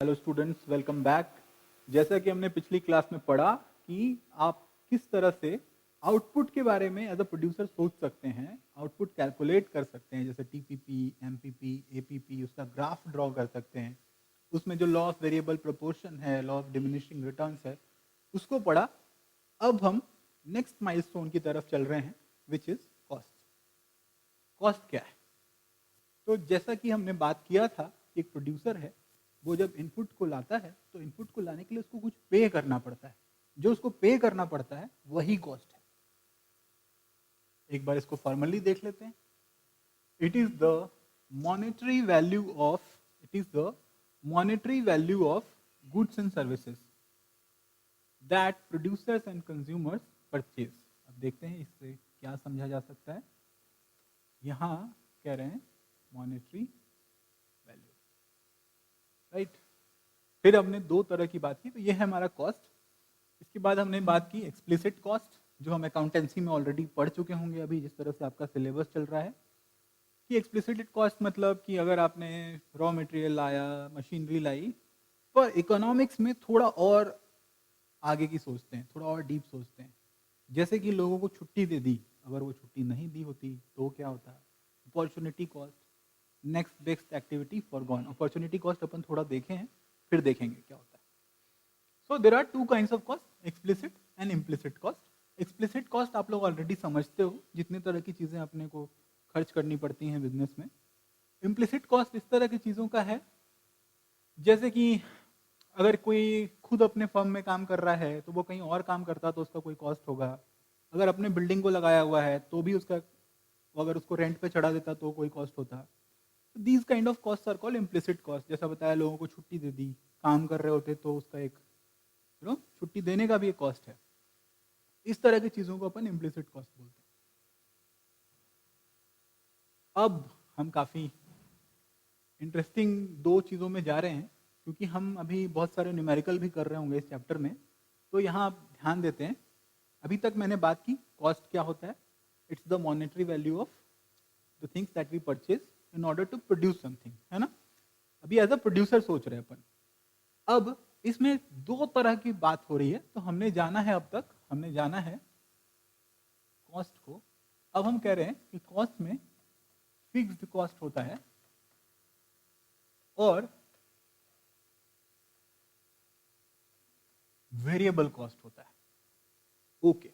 Hello students, welcome back. जैसा कि हमने पिछली क्लास में पढ़ा कि आप किस तरह से आउटपुट के बारे में एज अ प्रोड्यूसर सोच सकते हैं, आउटपुट कैलकुलेट कर सकते हैं, जैसे टीपीपी, एमपीपी, एपीपी, उसका ग्राफ ड्रॉ कर सकते हैं। उसमें जो लॉ ऑफ वेरिएबल प्रोपोर्शन है, लॉ ऑफ डिमिनिशिंग रिटर्न्स है, उसको पढ़ा। अब हम नेक्स्ट माइलस्टोन की तरफ चल रहे हैं, विच इज कॉस्ट। कॉस्ट क्या है? तो जैसा कि हमने बात किया था, एक प्रोड्यूसर है, वो जब इनपुट को लाता है तो इनपुट को लाने के लिए उसको कुछ पे करना पड़ता है। जो उसको पे करना पड़ता है वही कॉस्ट है। एक बार इसको फॉर्मली देख लेते हैं। It is the monetary value of goods and services that producers and consumers purchase. अब देखते हैं इससे क्या समझा जा सकता है। यहां कह रहे हैं मॉनेटरी वैल्यू, राइट। फिर हमने दो तरह की बात की, तो ये है हमारा कॉस्ट। इसके बाद हमने बात की एक्सप्लिसिट कॉस्ट, जो हम अकाउंटेंसी में ऑलरेडी पढ़ चुके होंगे अभी, जिस तरह से आपका सिलेबस चल रहा है। कि एक्सप्लिसिट कॉस्ट मतलब कि अगर आपने रॉ मटेरियल लाया, मशीनरी लाई, पर इकोनॉमिक्स में थोड़ा और आगे की सोचते हैं, थोड़ा और डीप सोचते हैं। जैसे कि लोगों को छुट्टी दे दी, अगर वो छुट्टी नहीं दी होती तो क्या होता? Opportunity cost, next best activity foregone. Opportunity cost अपन थोड़ा देखे हैं, फिर देखेंगे क्या होता है। So there are two kinds of cost, explicit and implicit cost. Explicit cost आप लोग ऑलरेडी समझते हो, जितनी तरह की चीजें अपने को खर्च करनी पड़ती हैं बिजनेस में। इम्प्लिसिट कॉस्ट इस तरह की चीजों का है, जैसे कि अगर कोई खुद अपने फर्म में काम कर रहा है तो वो कहीं और काम करता तो उसका कोई कॉस्ट होगा। अगर अपने बिल्डिंग को लगाया हुआ है तो भी उसका, अगर उसको रेंट पे चढ़ा देता तो कोई कॉस्ट होता। These kind of cost are called implicit cost. जैसा बताया, लोगों को छुट्टी दे दी, काम कर रहे होते तो उसका एक छुट्टी देने का भी एक कॉस्ट है। इस तरह की चीजों को अपन इम्प्लिसिट कॉस्ट बोलते हैं। अब हम काफी इंटरेस्टिंग दो चीजों में जा रहे हैं, क्योंकि हम अभी बहुत सारे न्यूमेरिकल भी कर रहे होंगे इस चैप्टर में। तो यहाँ आप ध्यान देते हैं, अभी तक मैंने बात की कॉस्ट क्या होता है। It's the monetary value of the things that we purchase in order to produce something, है ना। अभी एज अ प्रोड्यूसर सोच रहे हैं अपन। अब इसमें दो तरह की बात हो रही है। तो हमने जाना है, अब तक हमने जाना है कॉस्ट को। अब हम कह रहे हैं कि कॉस्ट में फिक्स्ड कॉस्ट होता है और वेरिएबल कॉस्ट होता है। Okay,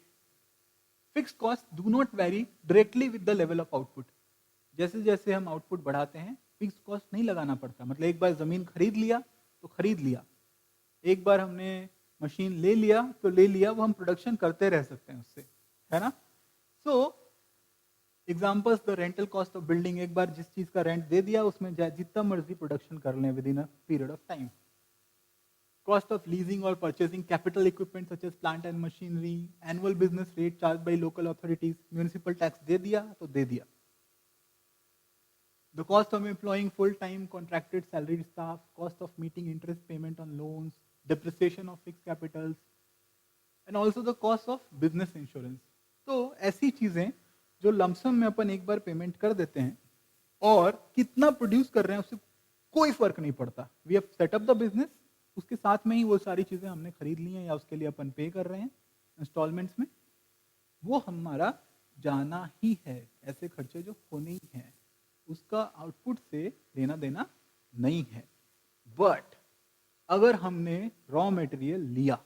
fixed cost do not very directly with the level of output. जैसे जैसे हम आउटपुट बढ़ाते हैं, फिक्स्ड कॉस्ट नहीं लगाना पड़ता। मतलब एक बार जमीन खरीद लिया तो खरीद लिया, एक बार हमने मशीन ले लिया तो ले लिया, वो हम प्रोडक्शन करते रह सकते हैं उससे, है ना। सो examples, the rental cost of building, एक बार जिस चीज का रेंट दे दिया उसमें जितना मर्जी प्रोडक्शन कर लें with in a period of time. Cost of leasing or purchasing capital equipment such as plant and machinery, annual business rate charged by local authorities, municipal tax दे दिया तो दे दिया। The cost of employing full-time contracted salaried staff, cost of meeting interest payment on loans, depreciation of fixed capitals, and also the cost of business insurance। तो ऐसी चीजें जो lump sum में अपन एक बार payment कर देते हैं और कितना प्रोड्यूस कर रहे हैं उससे कोई फर्क नहीं पड़ता। We have set up the business, उसके साथ में ही वो सारी चीजें हमने खरीद ली हैं या उसके लिए अपन पे कर रहे हैं इंस्टॉलमेंट्स में, वो हमारा जाना ही है। ऐसे खर्चे जो होने ही हैं, उसका आउटपुट से लेना देना नहीं है। बट अगर हमने रॉ मटेरियल लिया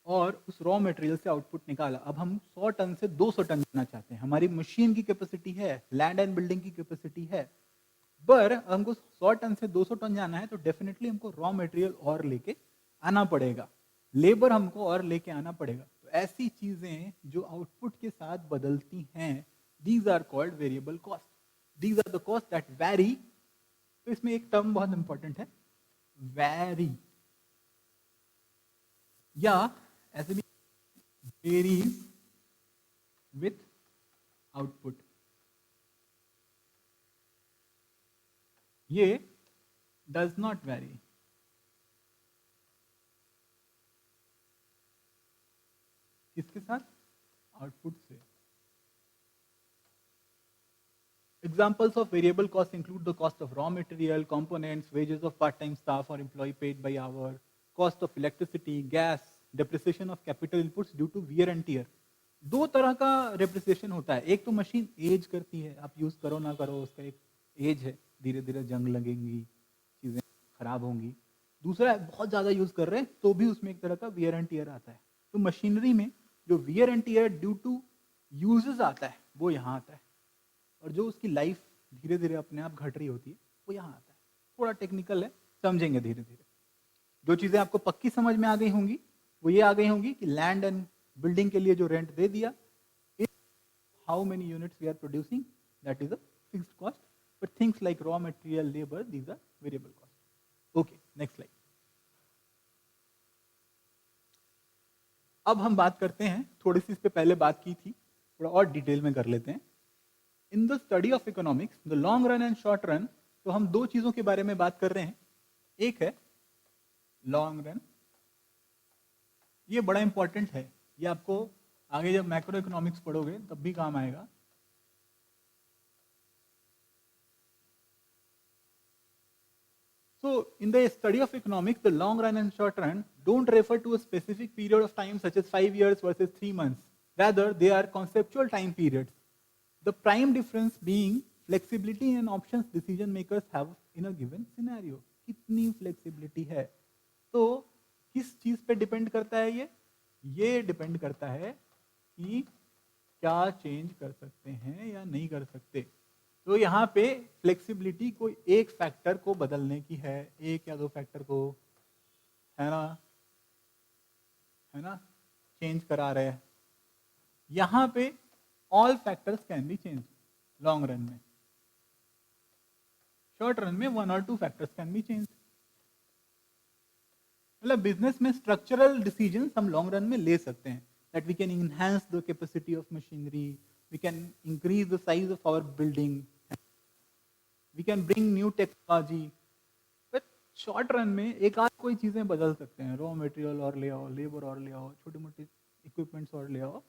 और उस रॉ मटेरियल से आउटपुट निकाला, अब हम 100 टन से 200 टन जाना चाहते हैं, हमारी मशीन की कैपेसिटी है, लैंड एंड बिल्डिंग की कैपेसिटी है, पर हमको 100 टन से 200 टन जाना है तो डेफिनेटली हमको रॉ मटेरियल और लेके आना पड़ेगा, लेबर हमको और लेके आना पड़ेगा। तो ऐसी चीजें जो आउटपुट के साथ बदलती हैं, these are called variable cost. These are the cost that vary. तो इसमें एक टर्म बहुत इंपॉर्टेंट है, वैरी, या ऐसे भी वेरीज विथ आउटपुट। ये डज नॉट वैरी। किसके साथ? आउटपुट से। Examples of variable costs include the cost of raw material, components, wages of part-time staff or employee paid by hour, cost of electricity, gas, depreciation of capital inputs due to wear and tear. दो तरह का depreciation होता है, एक तो machine as करती है, आप यूज करो ना करो उसका एक एज है, धीरे धीरे जंग लगेंगी, चीजें खराब होंगी. दूसरा बहुत ज्यादा यूज कर रहे हैं तो भी उसमें एक तरह का वियर एंड टीयर आता है. तो मशीनरी में जो wear and tear due to uses आता है वो यहाँ आता है, और जो उसकी लाइफ धीरे धीरे अपने आप घट रही होती है वो यहाँ आता है. थोड़ा टेक्निकल है, समझेंगे धीरे धीरे. जो चीजें आपको पक्की समझ में आ गई होंगी वो ये आ गई होंगी कि लैंड एंड बिल्डिंग के लिए जो रेंट दे दिया, how many units we are producing, that is a fixed cost. But things like raw material, labour, these are variable cost. Okay, next slide. अब हम बात करते हैं, थोड़ी सी इस पे पहले बात की थी, थोड़ा और डिटेल में कर लेते हैं. In the study of economics, the long run and short run, तो हम दो चीजों के बारे में बात कर रहे हैं. एक है लॉन्ग रन, ये बड़ा इंपॉर्टेंट है, ये आपको आगे जब मैक्रो इकोनॉमिक्स पढ़ोगे तब भी काम आएगा. So, in the study of economics, the long run and short run don't refer to a specific period of time such as 5 years versus 3 months. Rather, they are conceptual time periods. The prime difference being flexibility and options decision makers have in a given scenario. कितनी flexibility है? तो किस चीज पे depend करता है ये depend करता है कि क्या चेंज कर सकते हैं या नहीं कर सकते. तो यहाँ पे फ्लेक्सिबिलिटी कोई एक फैक्टर को बदलने की है, एक या दो फैक्टर को, है ना, चेंज करा रहे हैं. यहाँ पे all factors can be change long run में. शॉर्ट रन में 1 और 2 फैक्टर्स कैन बी चेंज. मतलब बिजनेस में स्ट्रक्चरल डिसीजंस हम लॉन्ग रन में ले सकते हैं, that we can enhance the capacity of machinery, we can increase the size of our building, we can bring new technology. But short run में एक आध कोई चीजें बदल सकते हैं, रॉ मटेरियल और ले आओ, लेबर और ले आओ, छोटे मोटे इक्विपमेंट्स और ले आओ,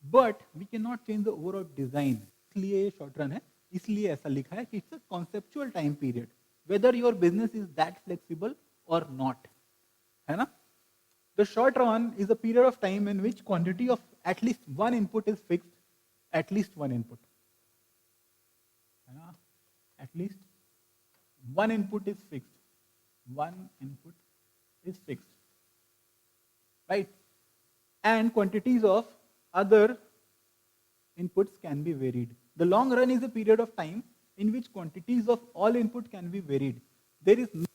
but we can not change the overall design. इसलिए ये शॉर्ट रन है, इसलिए ऐसा लिखा है कि it's a conceptual time period, whether your business is that flexible और नॉट, है ना. The short run is a period of time in which quantity of at least one input is fixed, at least one input, है ना, at least one input is fixed, one input is fixed, right, and quantities of other inputs can be varied. The long run is a period of time in which quantities of all input can be varied. There is no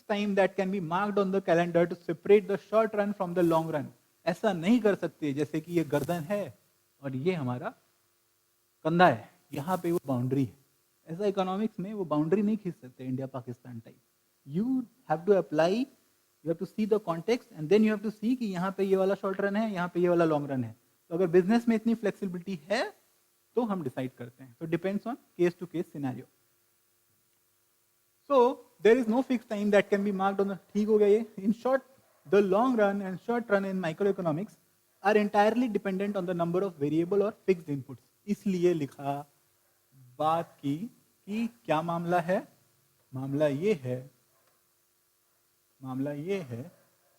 time that can be marked on the calendar to separate the short run from the long run. ऐसा नहीं कर सकते जैसे कि ये गर्दन है और ये हमारा कंधा है, यहाँ पे वो बाउंड्री है. ऐसा इकोनॉमिक्स में वो बाउंड्री नहीं खींच सकते India Pakistan type. You have to apply, you have to see the context and then you have to see कि यहाँ पे ये वाला शॉर्ट रन है, यहाँ पे ये वाला लॉन्ग रन है. तो अगर बिजनेस में इतनी फ्लेक्सिबिलिटी है तो हम डिसाइड करते हैं. तो depends on case to case scenario. So there is no fix time that can be marked on. ठीक हो गया ये. In short, the long run and short run in micro economics are entirely dependent on the number of variable और fixed inputs. इसलिए लिखा, बात की कि क्या मामला है. मामला ये है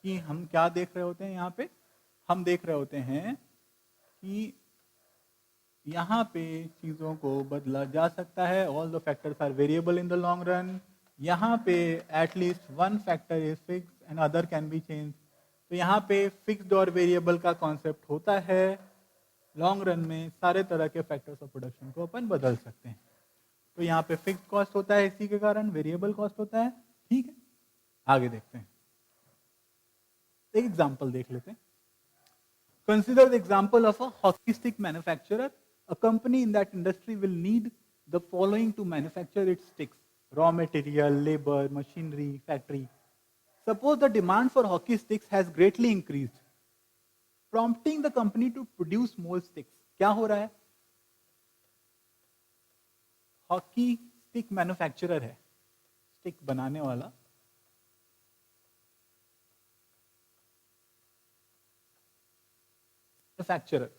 कि हम क्या देख रहे होते हैं यहाँ पे. हम देख रहे होते हैं कि यहाँ पे चीजों को बदला जा सकता है. All the factors are variable in the long run. यहाँ पे at least one factor is fixed and other can be change. तो यहाँ पे फिक्स्ड और वेरिएबल का कॉन्सेप्ट होता है. लॉन्ग रन में सारे तरह के फैक्टर्स ऑफ प्रोडक्शन को अपन बदल सकते हैं. तो यहाँ पे फिक्स्ड कॉस्ट होता है, इसी के कारण वेरिएबल कॉस्ट होता है. ठीक है, आगे देखते हैं. एक एग्जांपल देख लेते हैं. Consider the example of a hockey stick manufacturer. A company in that industry will need the following to manufacture its sticks: raw material, labour, machinery, factory. Suppose the demand for hockey sticks has greatly increased, prompting the company to produce more sticks. क्या हो रहा है? Hockey stick manufacturer है, stick बनाने वाला. Manufacturer,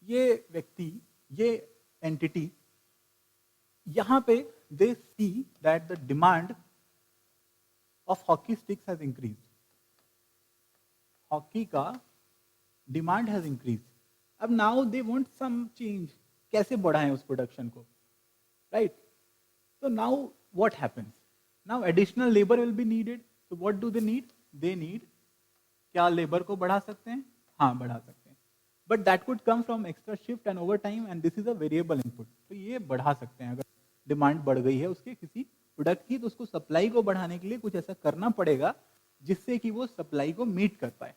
ये व्यक्ति, ये एंटिटी यहाँ पे they see that the demand of hockey sticks has increase, hockey का डिमांड हैज इंक्रीज। अब now they want some change, कैसे बढ़ाएं उस प्रोडक्शन को, right? So now what happens? Now additional labor will be needed. So what do they need? They need, क्या labour को बढ़ा सकते हैं? हाँ, बढ़ा सकते हैं। But that could come from extra shift and overtime and this is a variable input. तो ये बढ़ा सकते हैं, अगर डिमांड बढ़ गई है उसके किसी प्रोडक्ट की, तो उसको सप्लाई को बढ़ाने के लिए कुछ ऐसा करना पड़ेगा जिससे कि वो सप्लाई को मीट कर पाए।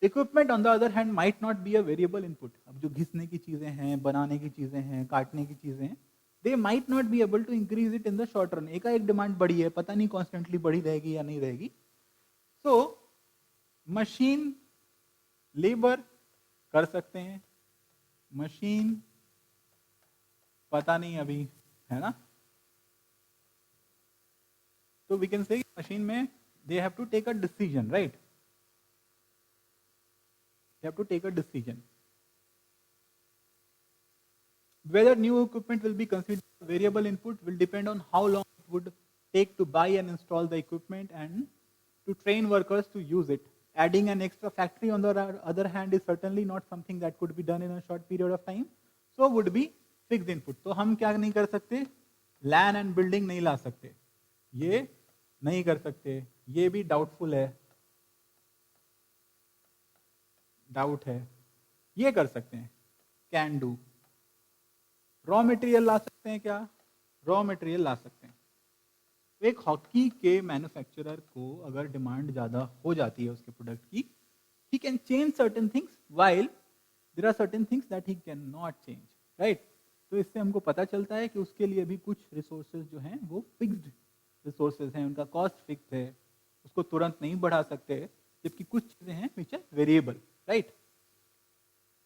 Equipment on the other hand might not be a variable input. अब जो घिसने की चीजें हैं, बनाने की चीजें हैं, काटने की चीजें हैं, they might not be able to increase it in the short run। एकाएक डिमांड बढ़ी है, पता नहीं कॉन्स्टेंटली बढ़ी रहेगी या नहीं रहेगी। सो मशीन लेबर कर सकते हैं, मशीन पता नहीं अभी, है ना? तो वी कैन से मशीन में they have to take a decision, right? They have to take a decision whether new equipment will be considered a variable input will depend on how long it would take to buy and install the equipment and to train workers to use it. Adding an extra factory on the other hand is certainly not something that could be done in a short period of time, so would be fixed input। तो हम क्या नहीं कर सकते? Land and building नहीं ला सकते, ये नहीं कर सकते, ये भी डाउटफुल है, डाउट है। ये कर सकते हैं, कैन डू। रॉ मटेरियल ला सकते हैं क्या? रॉ मटेरियल ला सकते हैं। एक हॉकी के मैन्युफैक्चरर को अगर डिमांड ज़्यादा हो जाती है उसके प्रोडक्ट की, he can change certain things while there are certain things that he cannot change, right? तो इससे हमको पता चलता है कि उसके लिए भी कुछ रिसोर्सेज जो हैं वो फिक्स्ड रिसोर्सेज हैं, उनका कॉस्ट फिक्स है, उसको तुरंत नहीं बढ़ा सकते, जबकि कुछ चीज़ें हैं which are variable, right?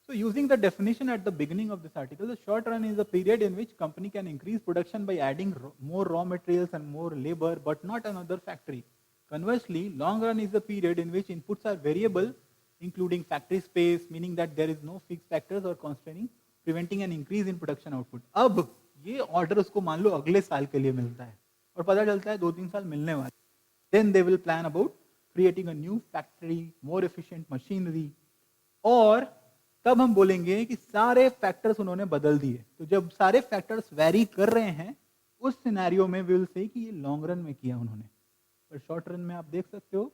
So using the definition at the beginning of this article, the short run is a period in which company can increase production by adding more raw materials and more labor, but not another factory. Conversely, long run is the period in which inputs are variable, including factory space, meaning that there is no fixed factors or constraining, preventing an increase in production output. अब ये order उसको मान लो अगले साल के लिए मिलता है और पता चलता है 2-3 साल मिलने वाले, then they will plan about creating a new factory, more efficient machinery, और तब हम बोलेंगे कि सारे फैक्टर्स उन्होंने बदल दिए। तो जब सारे फैक्टर्स वैरी कर रहे हैं उस सिनेरियो में विल से कि ये लॉन्ग रन में किया उन्होंने, पर शॉर्ट रन में आप देख सकते हो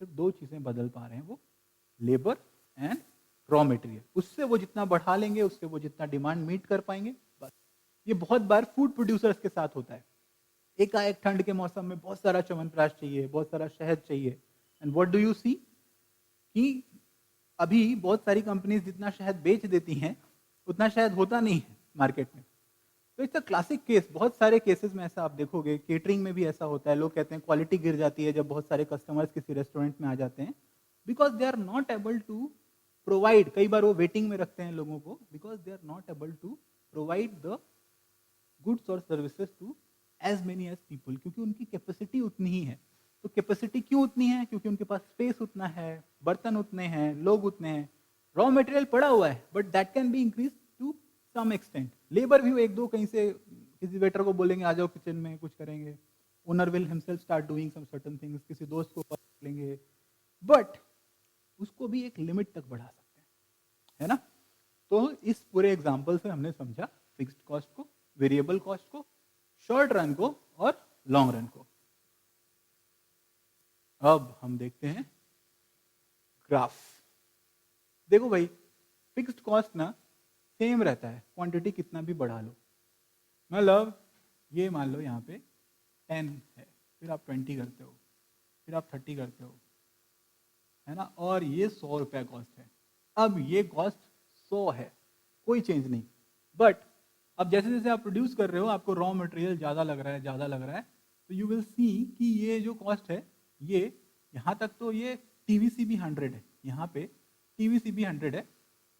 सिर्फ 2 चीजें बदल पा रहे हैं, वो लेबर एंड रॉ मटेरियल। उससे वो जितना बढ़ा लेंगे, उससे वो जितना डिमांड मीट कर पाएंगे, बस। ये बहुत बार फूड प्रोड्यूसर्स के साथ होता है। एकाएक ठंड के मौसम में बहुत सारा च्यवनप्राश चाहिए, बहुत सारा शहद चाहिए, and what do you see कि अभी बहुत सारी कंपनीज जितना शहद बेच देती हैं उतना शहद होता नहीं है मार्केट में। तो इट्स अ क्लासिक केस, बहुत सारे केसेस में ऐसा आप देखोगे, केटरिंग में भी ऐसा होता है। लोग कहते हैं क्वालिटी गिर जाती है जब बहुत सारे कस्टमर्स किसी रेस्टोरेंट में आ जाते हैं, because they are not able to provide. कई बार वो वेटिंग में रखते हैं लोगों को, because they are not able to provide the goods और services to as many as people, क्योंकि उनकी कैपेसिटी उतनी ही है। तो कैपेसिटी क्यों उतनी है? क्योंकि उनके पास स्पेस उतना है, बर्तन उतने हैं, लोग उतने हैं, रॉ मटेरियल पड़ा हुआ है, but that can be increase to some extent. Labour भी 1-2 कहीं से किसी वेटर को बोलेंगे आ जाओ किचन में कुछ करेंगे, owner will himself start doing some certain things, किसी दोस्त को कर लेंगे, बट उसको भी एक लिमिट तक बढ़ा सकते हैं, है ना? तो इस पूरे एग्जाम्पल से हमने समझा फिक्स्ड कॉस्ट को, वेरिएबल कॉस्ट को, शॉर्ट रन को और लॉन्ग रन को। अब हम देखते हैं ग्राफ। देखो भाई, फिक्स्ड कॉस्ट ना सेम रहता है, क्वांटिटी कितना भी बढ़ा लो। मतलब ये मान लो यहाँ पे 10 है, फिर आप 20 करते हो, फिर आप 30 करते हो, है ना? और ये 100 रुपया कॉस्ट है। अब ये कॉस्ट 100 है, कोई चेंज नहीं, बट अब जैसे जैसे आप प्रोड्यूस कर रहे हो आपको रॉ मटेरियल ज़्यादा लग रहा है, ज़्यादा लग रहा है, तो यू विल सी कि ये जो कॉस्ट है, ये यहाँ तक तो ये टीवीसी भी 100 है, यहाँ पे टीवीसी भी 100 है,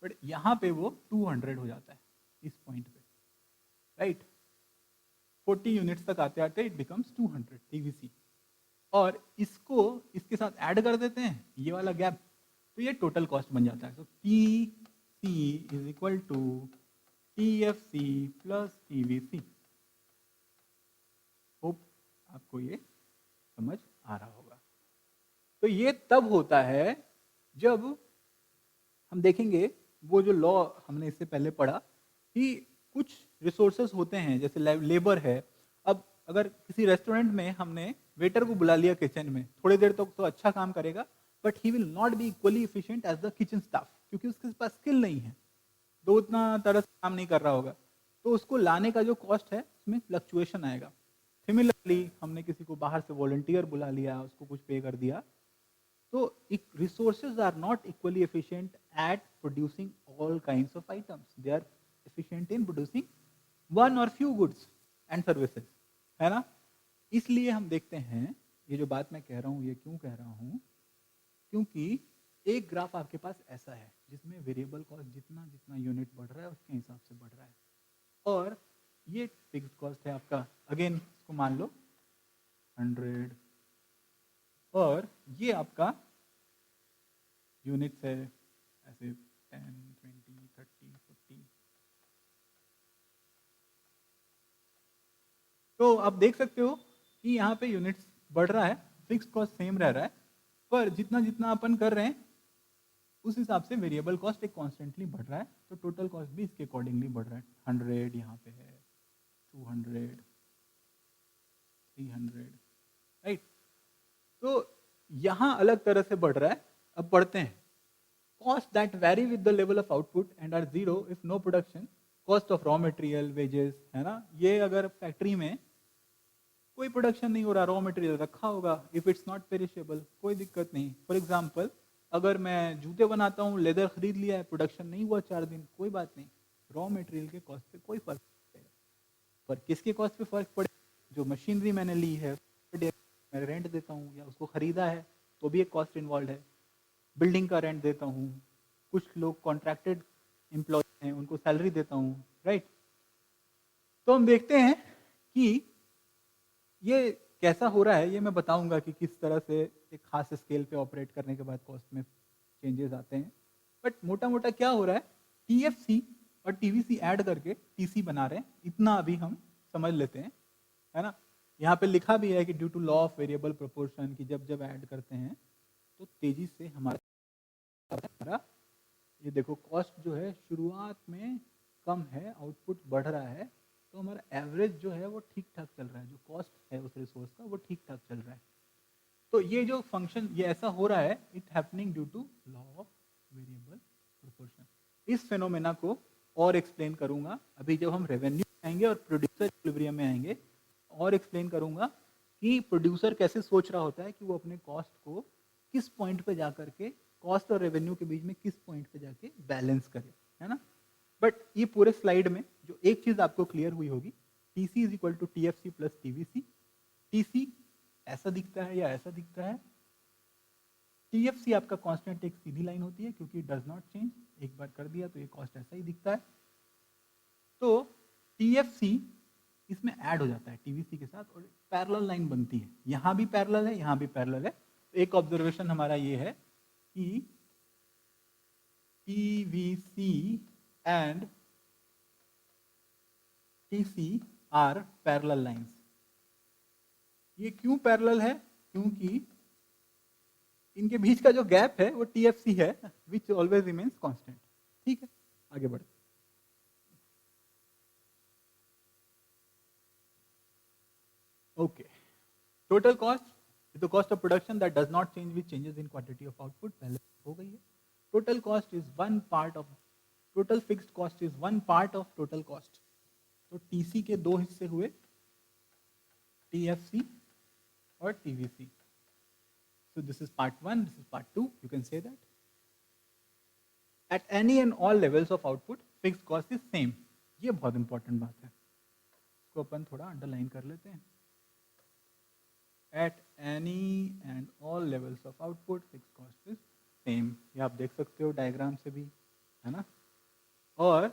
बट यहाँ पे वो 200 हो जाता है इस पॉइंट पे, राइट? 40 यूनिट्स तक आते आते इट बिकम्स 200 टीवीसी, और इसको इसके साथ ऐड कर देते हैं ये वाला गैप, तो ये टोटल कॉस्ट बन जाता है। तो TC is equal to TFC plus TVC. आपको ये समझ आ रहा होगा। तो ये तब होता है जब हम देखेंगे वो जो लॉ हमने इससे पहले पढ़ा कि कुछ रिसोर्सेस होते हैं, जैसे लेबर है। अब अगर किसी रेस्टोरेंट में हमने वेटर को बुला लिया किचन में, थोड़ी देर तक तो अच्छा काम करेगा, but he will not be equally efficient as the kitchen staff, क्योंकि उसके पास स्किल नहीं है, तो उतना तरह से काम नहीं कर रहा होगा। तो उसको लाने का जो कॉस्ट है उसमें फ्लक्चुएशन आएगा। सिमिलरली हमने किसी को बाहर से वॉलंटियर बुला लिया, उसको कुछ पे कर दिया, तो resources are not equally efficient at producing all kinds of items. They are efficient in producing one or few goods and services, है ना? इसलिए हम देखते हैं, ये जो बात मैं कह रहा हूँ ये क्यों कह रहा हूँ, क्योंकि एक ग्राफ आपके पास ऐसा है जिसमें वेरिएबल कॉस्ट जितना जितना यूनिट बढ़ रहा है उसके हिसाब से बढ़ रहा है, और ये फिक्स्ड कॉस्ट है आपका। अगेन इसको मान लो 100, और ये आपका यूनिट्स है ऐसे 10, 20, 30, 40। तो आप देख सकते हो कि यहाँ पे यूनिट्स बढ़ रहा है, फिक्स्ड कॉस्ट सेम रह रहा है, पर जितना जितना अपन कर रहे हैं उस हिसाब से वेरिएबल कॉस्ट एक कॉन्स्टेंटली बढ़ रहा है, तो टोटल कॉस्ट भी इसके अकॉर्डिंगली बढ़ रहा है। 100 यहाँ पे है, 200, 300, राइट? तो यहाँ अलग तरह से बढ़ रहा है। अब बढ़ते हैं, costs that vary with the level of output and are zero if no production, cost of raw material, wages, है ना? ये अगर फैक्ट्री में कोई प्रोडक्शन नहीं हो रहा, रॉ मटेरियल रखा होगा, इफ इट्स नॉट पेरिशेबल, कोई दिक्कत नहीं। फॉर एग्जांपल अगर मैं जूते बनाता हूँ, लेदर खरीद लिया है, प्रोडक्शन नहीं हुआ 4 दिन, कोई बात नहीं, रॉ मटेरियल के कॉस्ट पे कोई फर्क नहीं पड़ेगा। पर किसके कॉस्ट पे फर्क पड़ेगा? जो मशीनरी मैंने ली है, मैं रेंट देता हूँ या उसको खरीदा है, तो भी एक कॉस्ट इन्वॉल्व है। बिल्डिंग का रेंट देता हूँ, कुछ लोग कॉन्ट्रैक्टेड एम्प्लॉय हैं, उनको सैलरी देता हूँ, राइट? तो हम देखते हैं कि ये कैसा हो रहा है, ये मैं बताऊंगा कि किस तरह से एक खास स्केल पे ऑपरेट करने के बाद कॉस्ट में चेंजेस आते हैं। बट मोटा मोटा क्या हो रहा है, टीएफसी और टीवीसी ऐड करके टीसी बना रहे हैं, इतना अभी हम समझ लेते हैं, है ना? यहाँ पे लिखा भी है कि due to law of variable proportion, कि जब जब ऐड करते हैं तो तेजी से हमारा ये देखो कॉस्ट जो है शुरुआत में कम है, आउटपुट बढ़ रहा है, तो हमारा एवरेज जो है वो ठीक ठाक चल रहा है, जो कॉस्ट है उस रिसोर्स का वो ठीक ठाक चल रहा है। तो ये जो फंक्शन ये ऐसा हो रहा है, it happening due to law of variable proportion. इस फेनोमेना को और एक्सप्लेन करूंगा अभी जब हम रेवेन्यू आएंगे और प्रोड्यूसर इक्विलिब्रियम में आएंगे, और एक्सप्लेन करूंगा कि प्रोड्यूसर कैसे सोच रहा होता है कि वो अपने कॉस्ट को किस पॉइंट पे जा करके, कॉस्ट और रेवेन्यू के बीच में किस पॉइंट पे जाके बैलेंस करे, है ना? बट ये पूरे स्लाइड में जो एक चीज आपको क्लियर हुई होगी, TC is equal to TFC plus TVC. TC ऐसा दिखता है या ऐसा दिखता है, टीएफसी आपका कांस्टेंट एक सीधी लाइन होती है क्योंकि डज नॉट चेंज, एक बार कर दिया तो ये कॉस्ट ऐसा ही दिखता है। तो टीएफसी इसमें ऐड हो जाता है टीवीसी के साथ और पैरेलल लाइन बनती है, यहां भी पैरेलल है, यहां भी पैरेलल है। एक ऑब्जर्वेशन हमारा ये है कि TVC and TC are parallel lines. ये क्यों पैरेलल है? क्योंकि इनके बीच का जो गैप है वो टीएफसी है, विच ऑलवेज रिमेन्स कांस्टेंट। ठीक है, आगे बढ़ते। Okay, total cost is the cost of production that does not change with changes in quantity of output, पहले हो गई है। total cost is one part of total fixed cost is one part of total cost। तो TC के दो हिस्से हुए, TFC और TVC. so this is part 1, this is part 2, you can say that at any and all levels of output fixed cost is same। ये बहुत important बात है, इसको अपन थोड़ा अंडरलाइन कर लेते हैं। at any and all levels of output fixed cost is same, ये आप देख सकते हो डायग्राम से भी, है ना? और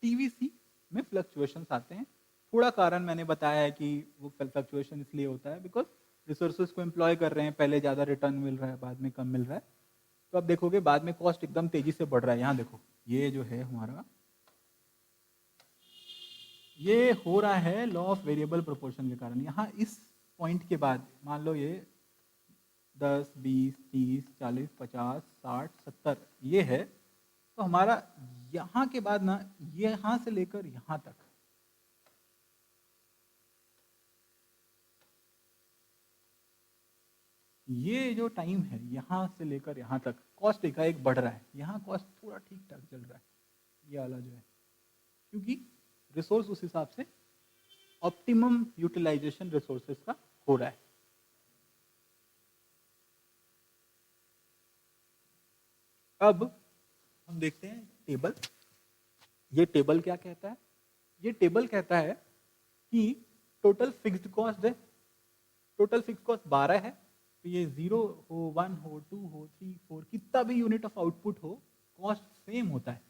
टीवीसी में फ्लक्चुएशंस आते हैं, थोड़ा कारण मैंने बताया है कि वो फ्लक्चुएशन इसलिए होता है बिकॉज रिसोर्सेज को एम्प्लॉय कर रहे हैं, पहले ज़्यादा रिटर्न मिल रहा है, बाद में कम मिल रहा है। तो आप देखोगे बाद में कॉस्ट एकदम तेजी से बढ़ रहा है। यहाँ देखो, ये जो है हमारा, ये हो रहा है लॉ ऑफ वेरिएबल प्रोपोर्शन के कारण। यहाँ इस पॉइंट के बाद मान लो ये 10, 20, 30, 40, 50, 60, 70 ये है, तो हमारा यहाँ के बाद ना यहाँ से लेकर यहाँ तक ये जो टाइम है यहाँ से लेकर यहाँ तक कॉस्ट एकाएक बढ़ रहा है, यहाँ कॉस्ट थोड़ा ठीक ठाक चल रहा है, ये वाला जो है, क्योंकि रिसोर्स उस हिसाब से ऑप्टिमम यूटिलाइजेशन रिसोर्सेज का हो रहा है। अब हम देखते हैं टेबल। ये टेबल क्या कहता है? ये टेबल कहता है कि टोटल फिक्स्ड कॉस्ट है, टोटल फिक्स्ड कॉस्ट 12 है, तो ये 0 हो, 1 हो, 2 हो, 3, 4 कितना भी यूनिट ऑफ आउटपुट हो, कॉस्ट सेम होता है।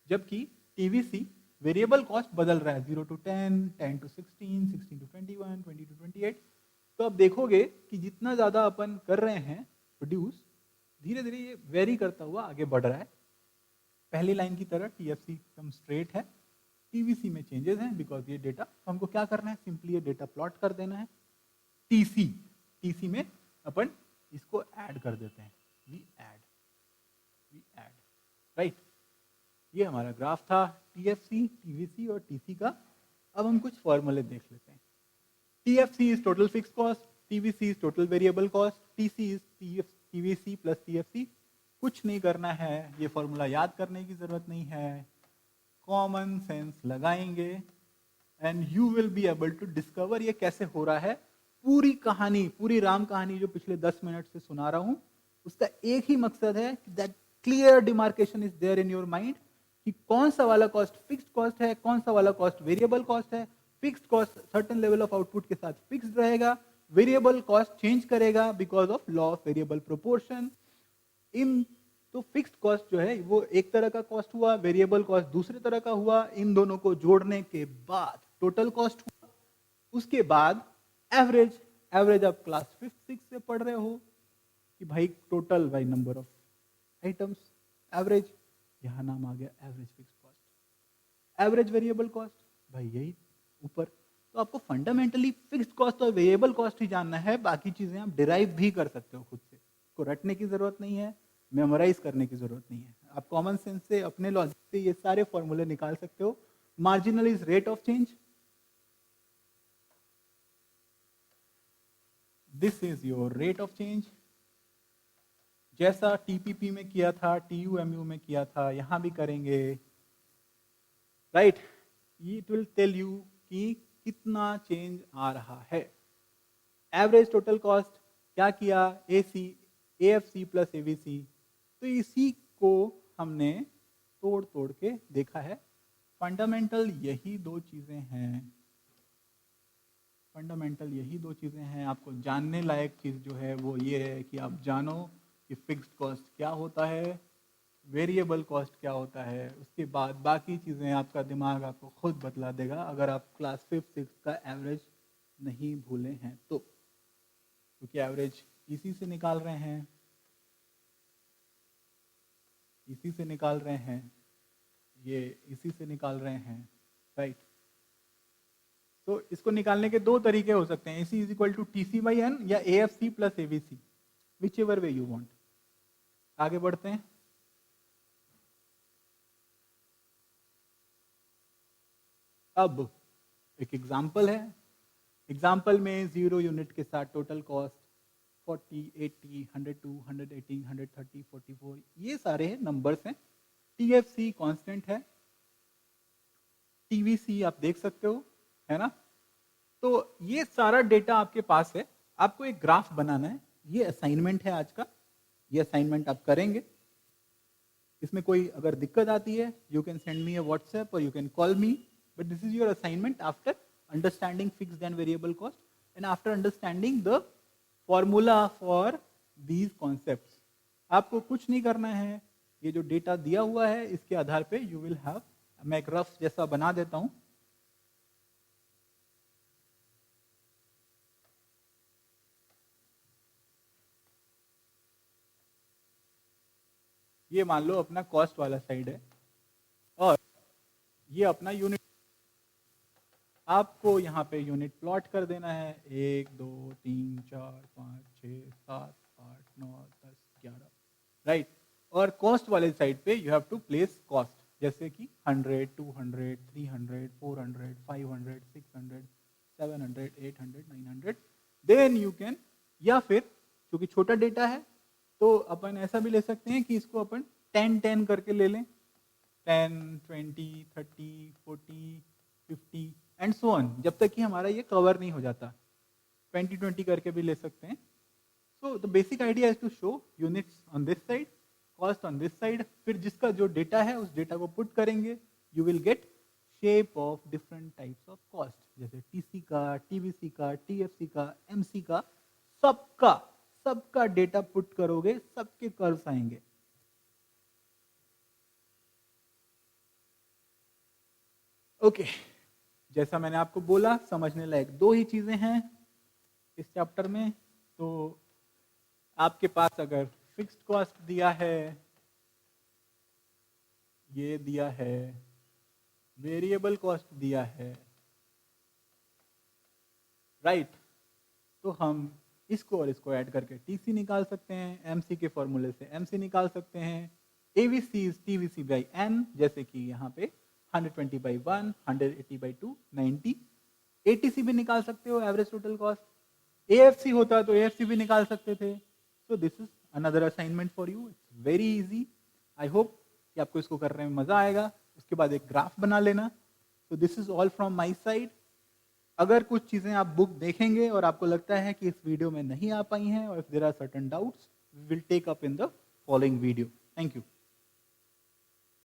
जबकि टीवीसी वेरिएबल कॉस्ट बदल रहा है, 0 to 10, 10 to 16, 16 to 21, 20 to 28। तो अब देखोगे कि जितना ज़्यादा अपन कर रहे हैं प्रोड्यूस, धीरे धीरे ये वेरी करता हुआ आगे बढ़ रहा है। पहली लाइन की तरह टीएफसी एकदम स्ट्रेट है, टीवीसी में चेंजेस हैं बिकॉज ये डेटा, तो हमको क्या करना है, सिंपली ये डेटा प्लॉट कर देना है। टीसी में अपन इसको ऐड कर देते हैं, वी ऐड, राइट। ये हमारा ग्राफ था टीएफसी, टीवीसी और टीसी का। अब हम कुछ फॉर्मूले देख लेते हैं। TFC is total fix cost, TVC is total variable cost, TC is TVC plus TFC. कुछ नहीं करना है, ये फॉर्मूला याद करने की जरूरत नहीं है, कॉमन सेंस लगाएंगे and you will be able to discover ये कैसे हो रहा है। पूरी कहानी, पूरी राम कहानी जो पिछले 10 मिनट से सुना रहा हूं, उसका एक ही मकसद है कि that clear demarcation is there in your mind कि कौन सा वाला कॉस्ट फिक्स्ड कॉस्ट है, कौन सा वाला कॉस्ट वेरिएबल कॉस्ट है। Fixed cost certain level of output के साथ फिक्स्ड रहेगा, वेरिएबल कॉस्ट चेंज करेगा because of law of variable proportion. इन तो फिक्स्ड कॉस्ट जो है वो एक तरह का कॉस्ट हुआ, वेरिएबल कॉस्ट दूसरे तरह का हुआ। इन दोनों को जोड़ने के बाद टोटल कॉस्ट हुआ। उसके बाद एवरेज आप क्लास 5th 6th से पढ़ रहे हो कि भाई total by number of items, average, यहां नाम आ गया average fixed cost. Average variable cost भाई यही ऊपर। तो आपको फंडामेंटली फिक्स्ड कॉस्ट और वेरिएबल कॉस्ट ही जानना है, बाकी चीजें आप डिराइव भी कर सकते हो खुद से, को रटने की जरूरत नहीं है, मेमोराइज करने की जरूरत नहीं है। आप कॉमन सेंस से, अपने लॉजिक से ये सारे फॉर्मूले निकाल सकते हो। Marginal is rate of change, this is your rate of change. जैसा टीपीपी में किया था, टीयूएमयू में किया था, यहां भी करेंगे, right. It will tell you कि कितना चेंज आ रहा है। एवरेज टोटल कॉस्ट क्या किया, एएफसी प्लस एवीसी। तो इसी को हमने तोड़ तोड़ के देखा है। फंडामेंटल यही दो चीजें हैं, फंडामेंटल यही दो चीजें हैं। आपको जानने लायक चीज जो है वो ये है कि आप जानो कि फिक्स्ड कॉस्ट क्या होता है, वेरिएबल कॉस्ट क्या होता है। उसके बाद बाकी चीज़ें आपका दिमाग आपको खुद बतला देगा, अगर आप क्लास 5th 6th का एवरेज नहीं भूले हैं तो। क्योंकि एवरेज इसी से निकाल रहे हैं, इसी से निकाल रहे हैं, ये इसी से निकाल रहे हैं, राइट। तो इसको निकालने के दो तरीके हो सकते हैं, AC is equal to TC by N या AFC plus AVC, whichever way you want. आगे बढ़ते हैं। अब एक एग्जाम्पल है, एग्जाम्पल में 0 यूनिट के साथ टोटल कॉस्ट 40, 80, 102, 118, 130, 44 ये सारे नंबर्स हैं। TFC कांस्टेंट है, TVC आप देख सकते हो, है ना। तो ये सारा डेटा आपके पास है, आपको एक ग्राफ बनाना है। ये असाइनमेंट है आज का, ये असाइनमेंट आप करेंगे। इसमें कोई अगर दिक्कत आती है, you can send me a WhatsApp or you can call me, but this is your assignment after understanding fixed and variable cost and after understanding the formula for these concepts। आपको कुछ नहीं करना है, ये जो डेटा दिया हुआ है इसके आधार पे you will have, मैं एक रफ जैसा बना देता हूं। ये मान लो अपना कॉस्ट वाला साइड है और ये अपना यूनिट, आपको यहाँ पे यूनिट प्लॉट कर देना है 1 2 3 4 5 6 7 8 9 10 11 राइट। और कॉस्ट वाले साइड पे you have to place cost, जैसे कि 100 200 300 400 500 600 700 800 900 देन यू कैन, या फिर क्योंकि छोटा डेटा है तो अपन ऐसा भी ले सकते हैं कि इसको अपन 10 10 करके ले लें, 10 20 30 40 50 एंड सो ऑन, जब तक कि हमारा ये कवर नहीं हो जाता। 20 20 करके भी ले सकते हैं। So the basic idea is to show units on this side, cost on this side, फिर जिसका जो डेटा है उस डेटा को पुट करेंगे, you will get shape of different types of cost, जैसे टीसी का, टीवीसी का, टीएफसी का, एमसी का, सबका सबका डेटा पुट करोगे, सबके कर्व्स आएंगे। ओके जैसा मैंने आपको बोला, समझने लायक दो ही चीजें हैं इस चैप्टर में। तो आपके पास अगर फिक्स्ड कॉस्ट दिया है, ये दिया है, वेरिएबल कॉस्ट दिया है, राइट, तो हम इसको और इसको ऐड करके टीसी निकाल सकते हैं, एमसी के फॉर्मूले से एमसी निकाल सकते हैं, AVC is TVC by N, जैसे कि यहाँ पे 120 बाई 1, 180 बाई 2, 90। एटीसी भी निकाल सकते हो, एवरेज टोटल कॉस्ट। एएफसी होता तो एएफसी भी निकाल सकते थे। So this is another assignment for you, it's very easy. I hope कि आपको इसको करने में मजा आएगा। उसके बाद एक ग्राफ बना लेना। So this is all from my side. अगर कुछ चीजें आप बुक देखेंगे और आपको लगता है कि इस वीडियो में नहीं आ पाई हैं, और if there are certain doubts, we will take up in the following video. Thank you.